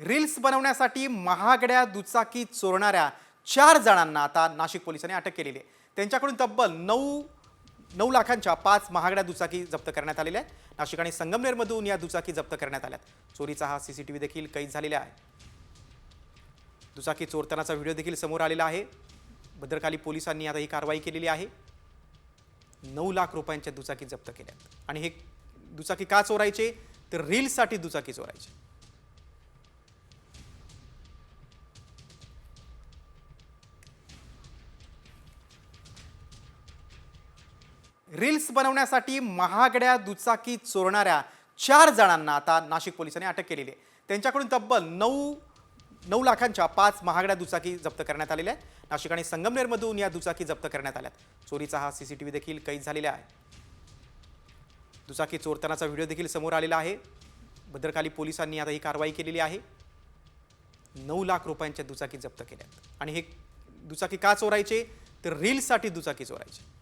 Reels बनवण्यासाठी महागड्या दुचाकी चोरणाऱ्या 4 जणांना आता नाशिक पोलिसांनी अटक केलेली आहे। त्यांच्याकडून तब्बल 9 लाखांच्या 5 महागड्या दुचाकी जप्त करण्यात आलेल्या आहेत। नाशिक आणि संगमनेरमधून या दुचाकी जप्त करण्यात आल्यात। चोरीचा हा सीसीटीव्ही देखील कैद झालेला आहे। दुचाकी चोरतानाचा व्हिडिओ देखील समोर आलेला आहे। भद्रकाली पोलिसांनी आता ही कारवाई केलेली आहे। 9 लाख रुपयांच्या दुचाकी जप्त केल्यात आणि हे दुचाकी का चोरायचे तर रील्ससाठी दुचाकी चोरायचे। रील्स बनवण्यासाठी महागड्या दुचाकी चोरणाऱ्या 4 जणांना आता नाशिक पोलिसांनी अटक केलेली आहे। त्यांच्याकडून तब्बल 9 लाखांच्या 5 महागड्या दुचाकी जप्त करण्यात आलेल्या आहेत। नाशिक आणि संगमनेरमधून या दुचाकी जप्त करण्यात आल्यात। चोरीचा हा सीसीटीव्ही देखील कैद झालेला आहे। दुचाकी चोरतानाचा व्हिडिओ देखील समोर आलेला आहे। भद्रकाली पोलिसांनी आता ही कारवाई केलेली आहे। 9 लाख रुपयांच्या दुचाकी जप्त केल्यात आणि हे दुचाकी का चोरायचे तर रील्ससाठी दुचाकी चोरायचे।